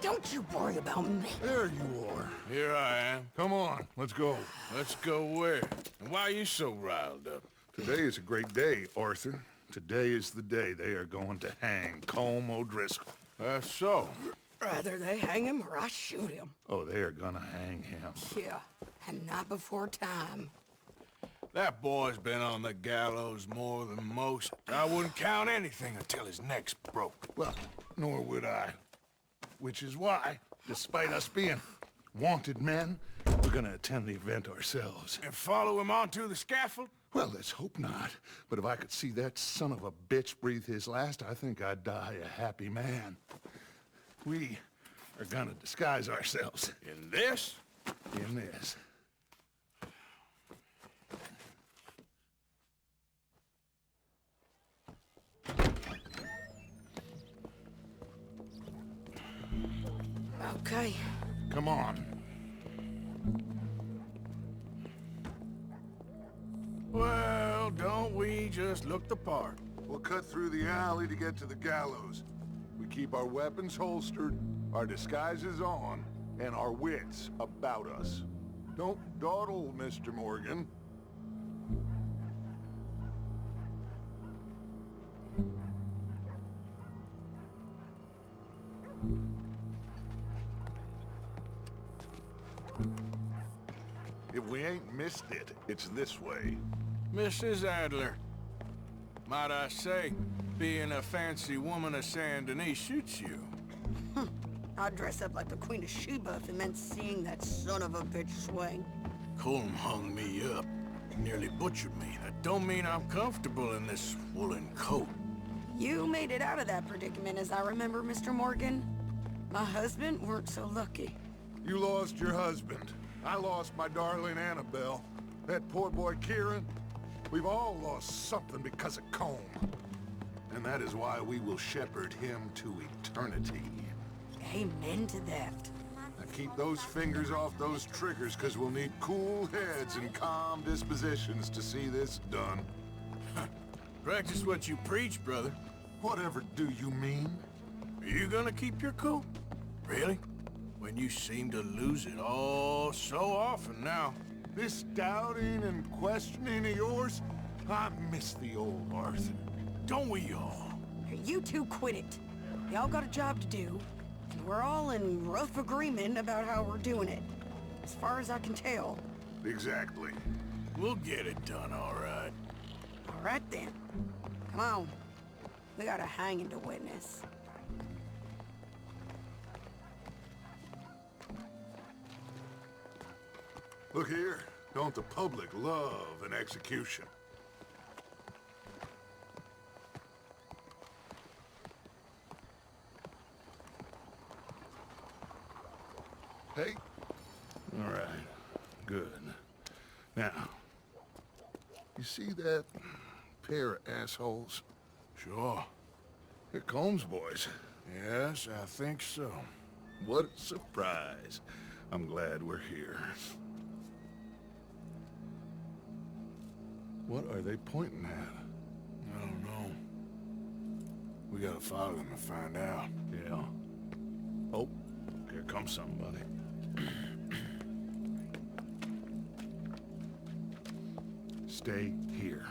Don't you worry about me. There you are. Here I am. Come on, let's go. Let's go where? And why are you so riled up? Today is a great day, Arthur. Today is the day they are going to hang Colm O'Driscoll. That's so. Rather they hang him or I shoot him. Oh, they are gonna hang him. Yeah, and not before time. That boy's been on the gallows more than most. I wouldn't count anything until his neck's broke. Well, nor would I. Which is why, despite us being wanted men, we're gonna attend the event ourselves. And follow him onto the scaffold? Well, let's hope not. But if I could see that son of a bitch breathe his last, I think I'd die a happy man. We are gonna disguise ourselves. In this? In this. Okay. Come on. Well, don't we just look the part? We'll cut through the alley to get to the gallows. We keep our weapons holstered, our disguises on, and our wits about us. Don't dawdle, Mr. Morgan. If we ain't missed it, it's this way. Mrs. Adler. Might I say, being a fancy woman of Saint Denis suits you. I'd dress up like the Queen of Sheba if it meant seeing that son of a bitch swing. Colm hung me up. Nearly butchered me. That don't mean I'm comfortable in this woolen coat. You made it out of that predicament, as I remember, Mr. Morgan. My husband weren't so lucky. You lost your husband. I lost my darling Annabelle. That poor boy Kieran. We've all lost something because of Colm. And that is why we will shepherd him to eternity. Amen to that. Now keep those fingers off those triggers, because we'll need cool heads and calm dispositions to see this done. Practice what you preach, brother. Whatever do you mean? Are you gonna keep your cool? Really? When you seem to lose it all so often now. This doubting and questioning of yours, I miss the old Arthur. Don't we all? You two quit it. Y'all got a job to do, and we're all in rough agreement about how we're doing it. As far as I can tell. Exactly. We'll get it done, all right. All right then. Come on. We got a hanging to witness. Look here, don't the public love an execution? Hey? All right, good. Now, you see that pair of assholes? Sure. They're Colm's boys. Yes, I think so. What a surprise. I'm glad we're here. What are they pointing at? I don't know. We gotta follow them and find out. Yeah. Oh, here comes somebody. Stay here.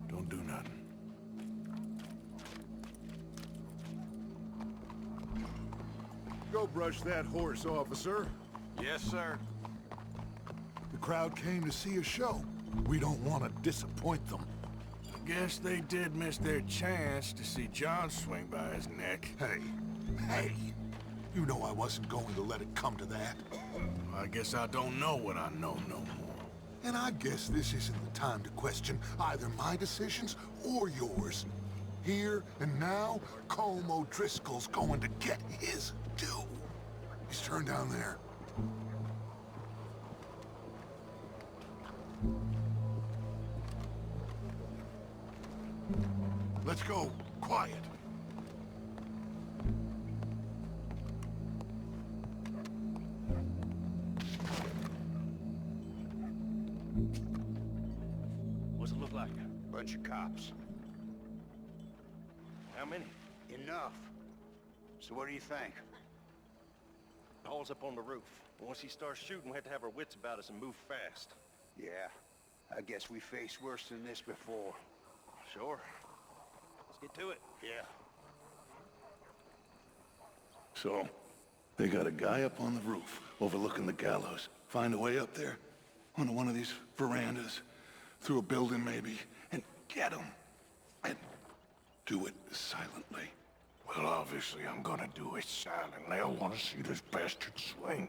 Don't do nothing. Go brush that horse, officer. Yes, sir. The crowd came to see a show. We don't want to disappoint them. I guess they did miss their chance to see John swing by his neck. Hey, you know I wasn't going to let it come to that. I guess I don't know what I know no more. And I guess this isn't the time to question either my decisions or yours. Here and now, Colm O'Driscoll's going to get his due. He's turned down there. Let's go. Quiet. What's it look like? Bunch of cops. How many? Enough. So what do you think? Paul's up on the roof. Once he starts shooting, we have to have our wits about us and move fast. Yeah, I guess we faced worse than this before. Sure. Let's get to it. Yeah. So, they got a guy up on the roof, overlooking the gallows. Find a way up there, onto one of these verandas, through a building maybe, and get him. And do it silently. Well, obviously I'm gonna do it silently. I want to see this bastard swing.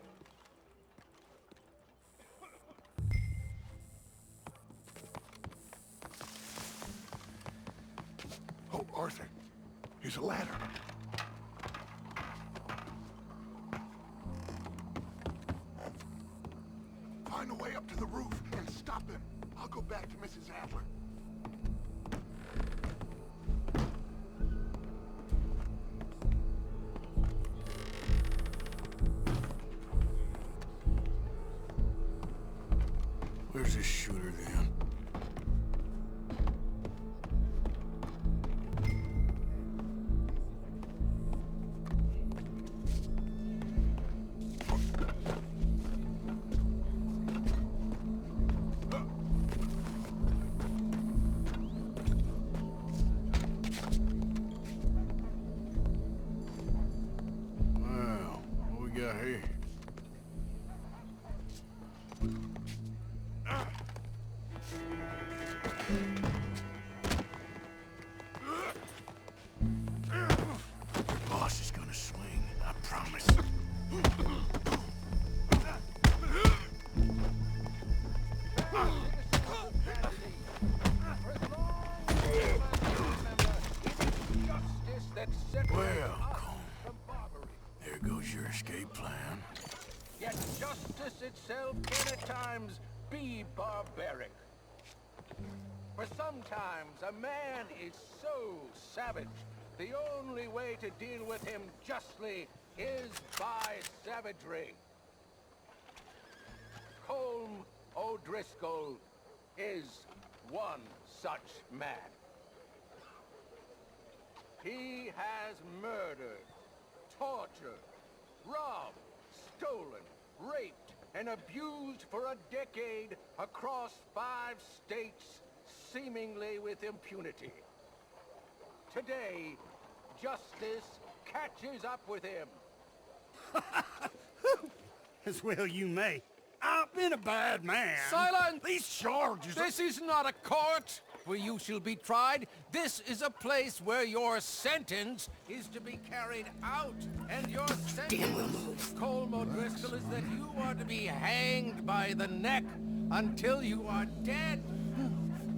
Oh, Arthur, here's a ladder. Find a way up to the roof and stop him. I'll go back to Mrs. Adler. Where's this shooter then? Wow, what we got here? Boss is gonna swing, I promise. Well, Colm, there goes your escape plan. Yet justice itself can at times be barbaric. For sometimes a man is so savage, the only way to deal with him justly is by savagery. Colm O'Driscoll is one such man. He has murdered, tortured, robbed, stolen, raped, and abused for a decade across 5 states, seemingly with impunity. Today, justice catches up with him. As well you may. I've been a bad man. Silence! These charges... This is not a court where you shall be tried. This is a place where your sentence is to be carried out. And your sentence, Colm O'Driscoll, is that you are to be hanged by the neck until you are dead.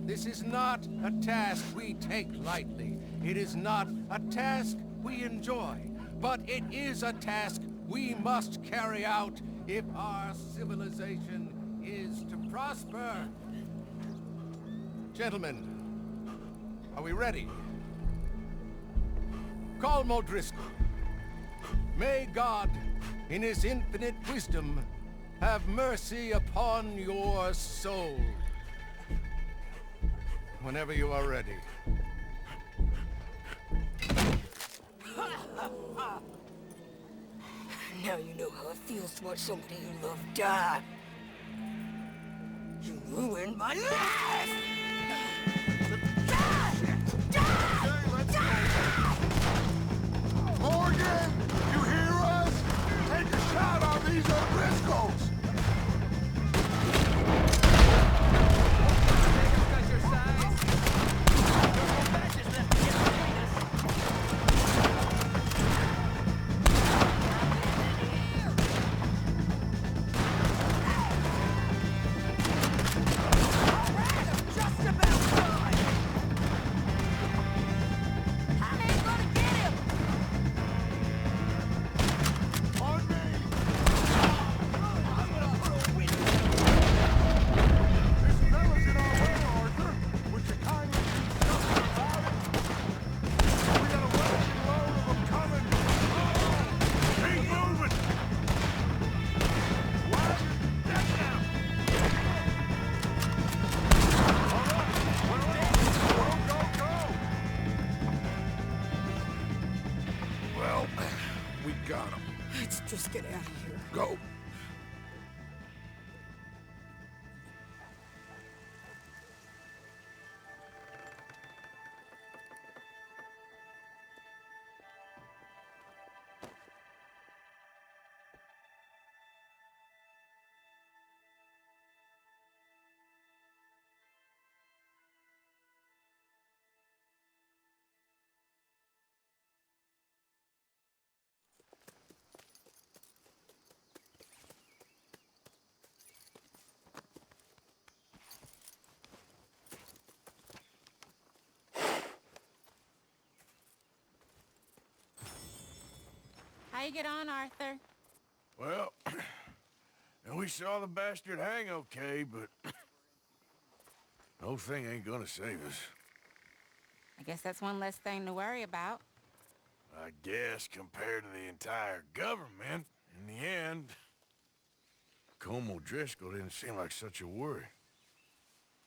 This is not a task we take lightly. It is not a task we enjoy. But it is a task we must carry out if our civilization is to prosper. Gentlemen, are we ready? Colm O'Driscoll, may God, in his infinite wisdom, have mercy upon your soul. Whenever you are ready. Now you know how it feels to watch somebody you love die. You ruined my life! Morgan, you hear us? Take a shot on these O'Driscolls! Got him. Let's just get out of here. Go. How you get on, Arthur? Well, and we saw the bastard hang okay, but the whole thing ain't gonna save us. I guess that's one less thing to worry about. I guess compared to the entire government, in the end, Colm O'Driscoll didn't seem like such a worry.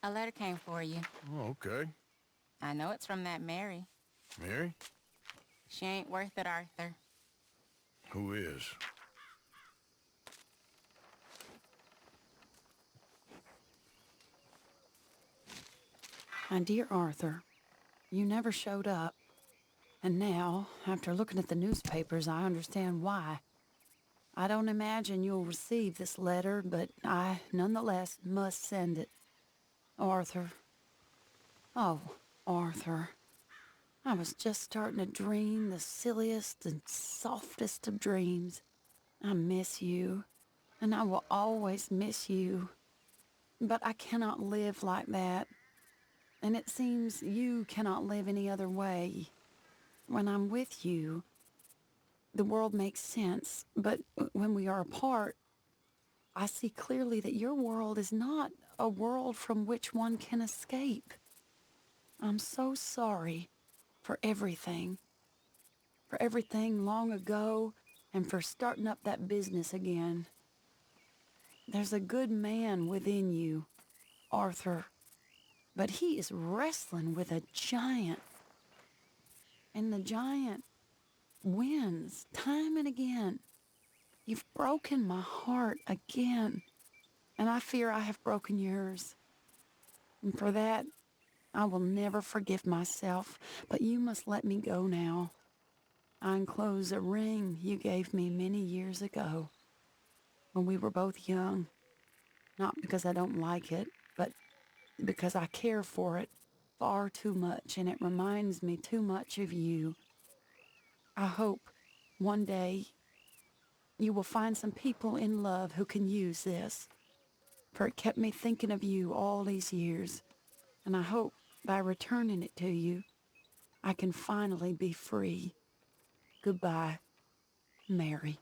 A letter came for you. Oh, okay. I know it's from that Mary. Mary? She ain't worth it, Arthur. Who is? My dear Arthur, you never showed up. And now, after looking at the newspapers, I understand why. I don't imagine you'll receive this letter, but I, nonetheless, must send it. Arthur. Oh, Arthur. I was just starting to dream the silliest and softest of dreams. I miss you, and I will always miss you. But I cannot live like that. And it seems you cannot live any other way. When I'm with you, the world makes sense, but when we are apart, I see clearly that your world is not a world from which one can escape. I'm so sorry for everything long ago, and for starting up that business again. There's a good man within you, Arthur, but he is wrestling with a giant. And the giant wins time and again. You've broken my heart again, and I fear I have broken yours. And for that, I will never forgive myself, but you must let me go now. I enclose a ring you gave me many years ago, when we were both young. Not because I don't like it, but because I care for it far too much, and it reminds me too much of you. I hope one day you will find some people in love who can use this, for it kept me thinking of you all these years, and I hope by returning it to you, I can finally be free. Goodbye, Mary.